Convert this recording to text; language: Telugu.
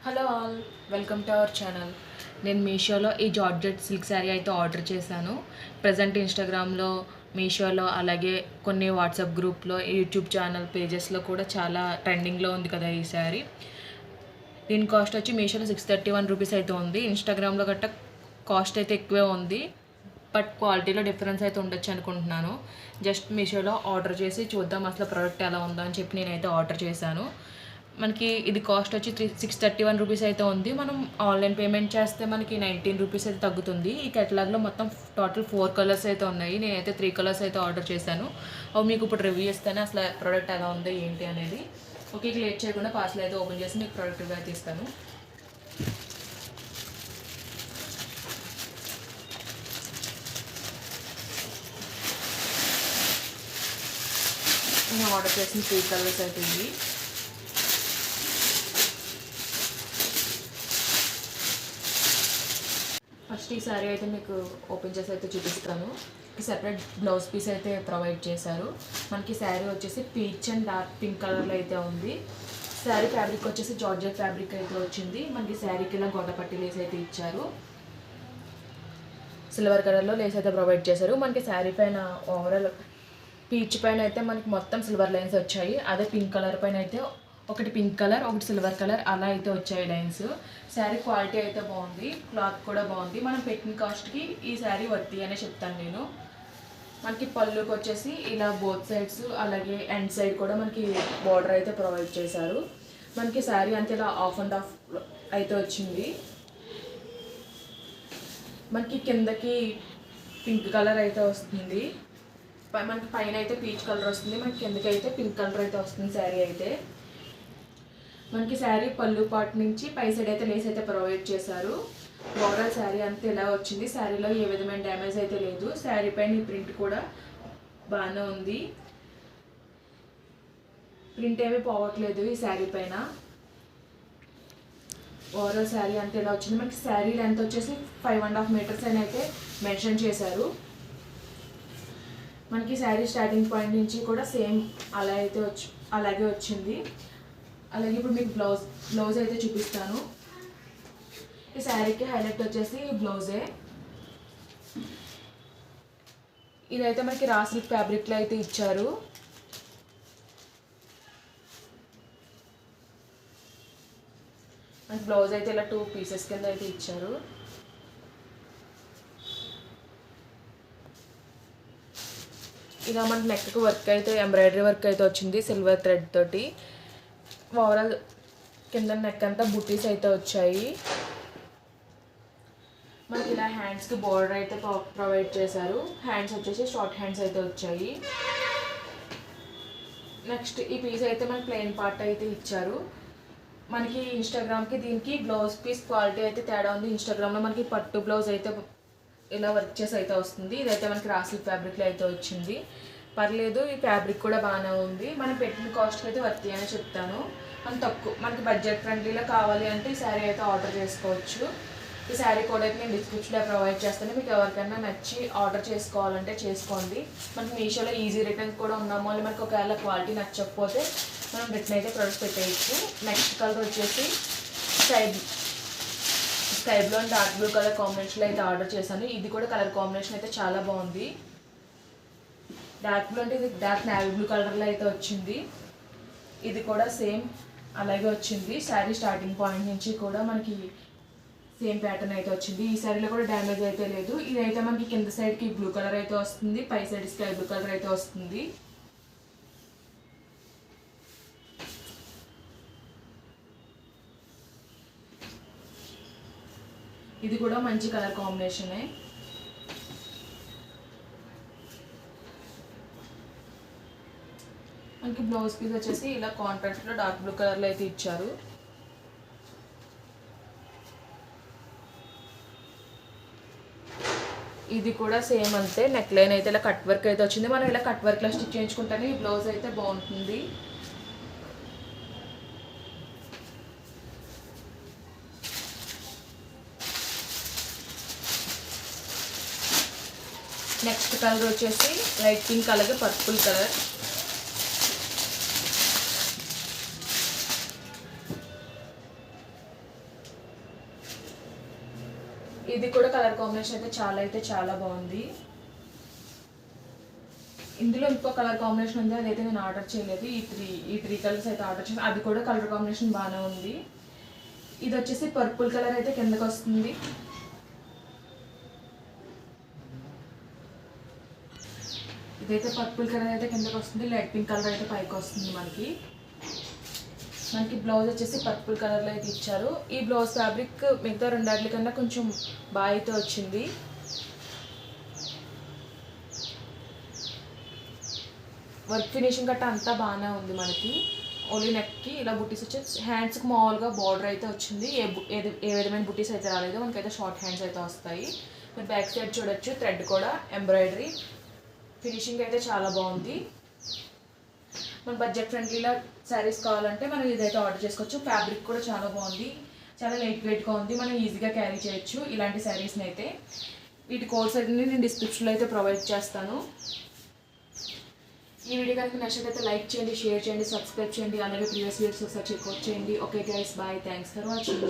Hello all, welcome to our channel. నేను మీషోలో ఈ జార్జెట్ సిల్క్ శారీ అయితే ఆర్డర్ చేశాను. ప్రజెంట్ ఇన్స్టాగ్రామ్లో, మీషోలో, అలాగే కొన్ని వాట్సాప్ గ్రూప్లో, యూట్యూబ్ ఛానల్ పేజెస్లో కూడా చాలా ట్రెండింగ్లో ఉంది కదా ఈ శారీ. దీని కాస్ట్ వచ్చి మీషోలో 631 రూపీస్ అయితే ఉంది. ఇన్స్టాగ్రామ్లో గట్ట కాస్ట్ అయితే ఎక్కువే ఉంది, బట్ క్వాలిటీలో డిఫరెన్స్ అయితే ఉండొచ్చు అనుకుంటున్నాను. జస్ట్ మీషోలో ఆర్డర్ చేసి చూద్దాం అసలు ప్రోడక్ట్ ఎలా ఉందో అని చెప్పి నేనైతే ఆర్డర్ చేశాను. మనకి ఇది కాస్ట్ వచ్చి 631 రూపీస్ అయితే ఉంది. మనం ఆన్లైన్ పేమెంట్ చేస్తే మనకి 19 రూపీస్ అయితే తగ్గుతుంది. ఈ కేటలాగ్లో మొత్తం టోటల్ 4 కలర్స్ అయితే ఉన్నాయి. నేనైతే 3 కలర్స్ అయితే ఆర్డర్ చేశాను. అవి మీకు ఇప్పుడు రివ్యూ ఇస్తాను అసలు ప్రోడక్ట్ ఎలా ఉంది ఏంటి అనేది. ఓకే, లేట్ చేయకుండా పార్సల్ అయితే ఓపెన్ చేసి మీకు ప్రోడక్ట్ రివ్యూ అయితే ఇస్తాను. నేను ఆర్డర్ చేసిన 3 కలర్స్ అయితే ఇవి. ఫస్ట్ ఈ శారీ అయితే మీకు ఓపెన్ చేసి అయితే చూపిస్తాను. ఈ సెపరేట్ బ్లౌజ్ పీస్ అయితే ప్రొవైడ్ చేశారు. మనకి శారీ వచ్చేసి పీచ్ అండ్ డార్క్ పింక్ కలర్లో అయితే ఉంది. శారీ ఫ్యాబ్రిక్ వచ్చేసి జార్జెట్ ఫ్యాబ్రిక్ అయితే వచ్చింది. మనకి శారీకి ఇలా గొడ్డపట్టి లేస్ అయితే ఇచ్చారు. సిల్వర్ కలర్లో లేస్ అయితే ప్రొవైడ్ చేశారు. మనకి శారీ పైన ఓవరాల్ పీచ్ పైన అయితే మనకి మొత్తం సిల్వర్ లైన్స్ వచ్చాయి. అదే పింక్ కలర్ పైన అయితే ఒకటి పింక్ కలర్, ఒకటి సిల్వర్ కలర్ అలా అయితే వచ్చాయి లైన్స్. శారీ క్వాలిటీ అయితే బాగుంది, క్లాత్ కూడా బాగుంది. మనం పెట్టిన కాస్ట్కి ఈ శారీ వర్తి అనే చెప్తాను నేను. మనకి పళ్ళుకి వచ్చేసి ఇలా బోత్ సైడ్స్ అలాగే ఎండ్ సైడ్ కూడా మనకి బార్డర్ అయితే ప్రొవైడ్ చేశారు. మనకి శారీ అంతే ఇలా ఆఫ్ అండ్ ఆఫ్ అయితే వచ్చింది. మనకి కిందకి పింక్ కలర్ అయితే వస్తుంది, మనకి పైన అయితే పీచ్ కలర్ వస్తుంది, మనకి కిందకి అయితే పింక్ కలర్ అయితే వస్తుంది శారీ అయితే. మనకి శారీ పళ్ళు పార్ట్ నుంచి పై సైడ్ అయితే లేస్ అయితే ప్రొవైడ్ చేశారు. ఓవరాల్ శారీ అంతా ఇలా వచ్చింది. శారీలో ఏ విధమైన డ్యామేజ్ అయితే లేదు. శారీ పైన ఈ ప్రింట్ కూడా బాగానే ఉంది, ప్రింట్ ఏమీ పోవట్లేదు ఈ శారీ పైన. ఓవరాల్ శారీ అంతా ఇలా వచ్చింది. మనకి శారీ లెంత్ వచ్చేసి 5.5 మీటర్స్ అని అయితే మెన్షన్ చేశారు. మనకి శారీ స్టార్టింగ్ పాయింట్ నుంచి కూడా సేమ్ అలా అయితే అలాగే వచ్చింది. అలాగే ఇప్పుడు మీకు బ్లౌజ్ అయితే చూపిస్తాను. ఈ శారీకి హైలైట్ వచ్చేసి బ్లౌజే. ఇదైతే మనకి రా సిల్క్ ఫ్యాబ్రిక్లో అయితే ఇచ్చారు. మనకి బ్లౌజ్ అయితే ఇలా 2 పీసెస్ కింద అయితే ఇచ్చారు. ఇలా మనకి నెక్కి వర్క్ అయితే ఎంబ్రాయిడరీ వర్క్ అయితే వచ్చింది సిల్వర్ థ్రెడ్ తోటి. ఓవరాల్ కింద నెక్ అంతా బుటీస్ అయితే వచ్చాయి. మనకి ఇలా హ్యాండ్స్కి బోర్డర్ అయితే ప్రొవైడ్ చేశారు. హ్యాండ్స్ వచ్చేసి షార్ట్ హ్యాండ్స్ అయితే వచ్చాయి. నెక్స్ట్ ఈ పీస్ అయితే మనకి ప్లెయిన్ పార్ట్ అయితే ఇచ్చారు. మనకి ఇన్స్టాగ్రామ్కి దీనికి బ్లౌజ్ పీస్ క్వాలిటీ అయితే తేడా ఉంది. ఇన్స్టాగ్రామ్లో మనకి పట్టు బ్లౌజ్ అయితే ఇలా వర్క్ చేసి అయితే వస్తుంది. ఇదైతే మనకి రా సిల్క్ ఫ్యాబ్రిక్లో అయితే వచ్చింది. పర్లేదు, ఈ ఫ్యాబ్రిక్ కూడా బాగానే ఉంది. మనం పెట్టిన కాస్ట్కి అయితే వర్తి అని చెప్తాను. మనకి బడ్జెట్ ఫ్రెండ్లీలో కావాలి అంటే ఈ శారీ అయితే ఆర్డర్ చేసుకోవచ్చు. ఈ శారీ కోడ్ అయితే నేను డిస్క్రిప్షన్లో ప్రొవైడ్ చేస్తాను. మీకు ఎవరికైనా నచ్చి ఆర్డర్ చేసుకోవాలంటే చేసుకోండి. మనకి మీషోలో ఈజీ రిటర్న్స్ కూడా ఉన్నాము. మళ్ళీ మనకు ఒకవేళ క్వాలిటీ నచ్చకపోతే మనం రిటర్న్ అయితే ప్రొడక్ట్స్ పెట్టేయచ్చు. నెక్స్ట్ కలర్ వచ్చేసి sky blue and dark blue colour కాంబినేషన్లో అయితే ఆర్డర్ చేశాను. ఇది కూడా కలర్ కాంబినేషన్ అయితే చాలా బాగుంది. డార్క్ బ్లూ అంటే ఇది డార్క్ నేవీ బ్లూ కలర్లో అయితే వచ్చింది. ఇది కూడా సేమ్ అలాగే వచ్చింది. శారీ స్టార్టింగ్ పాయింట్ నుంచి కూడా మనకి సేమ్ ప్యాటర్న్ అయితే వచ్చింది. ఈ శారీలో కూడా డ్యామేజ్ అయితే లేదు. ఇదైతే మనకి కింద సైడ్కి బ్లూ కలర్ అయితే వస్తుంది, పై సైడ్ స్కై బ్లూ కలర్ అయితే వస్తుంది. ఇది కూడా మంచి కలర్ కాంబినేషనే. మనకి బ్లౌజ్ పీస్ వచ్చేసి ఇలా కాంట్రాస్ట్లో డార్క్ బ్లూ కలర్లో అయితే ఇచ్చారు. ఇది కూడా సేమ్ అంతే. నెక్ లైన్ అయితే ఇలా కట్ వర్క్ అయితే వచ్చింది. మనం ఇలా కట్ వర్క్లో స్టిచ్ చేయించుకుంటేనే ఈ బ్లౌజ్ అయితే బాగుంటుంది. నెక్స్ట్ కలర్ వచ్చేసి లైట్ పింక్ అలాగే పర్పుల్ కలర్. ఇది కూడా కలర్ కాంబినేషన్ అయితే చాలా బాగుంది. ఇందులో ఇంకో కలర్ కాంబినేషన్ ఉంది, అదైతే నేను ఆర్డర్ చేయలేదు. ఈ త్రీ కలర్స్ అయితే ఆర్డర్ చేసాను, అది కూడా కలర్ కాంబినేషన్ బాగానే ఉంది. ఇది వచ్చేసి పర్పుల్ కలర్ అయితే కిందకి వస్తుంది. ఇదైతే పర్పుల్ కలర్ అయితే కిందకి వస్తుంది, లైట్ పింక్ కలర్ అయితే పైకి వస్తుంది. మనకి బ్లౌజ్ వచ్చేసి పర్పుల్ కలర్లో అయితే ఇచ్చారు. ఈ బ్లౌజ్ ఫ్యాబ్రిక్ మిగతా రెండాట్ల కన్నా కొంచెం బాగా అయితే వచ్చింది. వర్క్ ఫినిషింగ్ గట్టా అంతా బాగానే ఉంది. మనకి ఓన్లీ నెక్కి ఇలా బుట్టీస్ వచ్చి హ్యాండ్స్కి మామూలుగా బార్డర్ అయితే వచ్చింది. ఏ విధమైన బుట్టీస్ అయితే రాలేదు. మనకైతే షార్ట్ హ్యాండ్స్ అయితే వస్తాయి. మీరు బ్యాక్ సైడ్ చూడొచ్చు, థ్రెడ్ కూడా ఎంబ్రాయిడరీ ఫినిషింగ్ అయితే చాలా బాగుంది. మన బడ్జెట్ ఫ్రెండ్లీలో శారీస్ కావాలంటే మనం ఇదైతే ఆర్డర్ చేసుకోవచ్చు. ఫ్యాబ్రిక్ కూడా చాలా బాగుంది, చాలా లైట్ వెయిట్గా ఉంది. మనం ఈజీగా క్యారీ చేయొచ్చు ఇలాంటి శారీస్ని అయితే. వీటి కోడ్స్ అయితే నేను డిస్క్రిప్షన్లో అయితే ప్రొవైడ్ చేస్తాను. ఈ వీడియో కనుక నచ్చినట్లయితే లైక్ చేయండి, షేర్ చేయండి, సబ్స్క్రైబ్ చేయండి. అలాగే ప్రీవియస్ వీడియోస్ ఒకసారి చెక్అవుట్ చేయండి. Okay guys, bye, thanks for watching.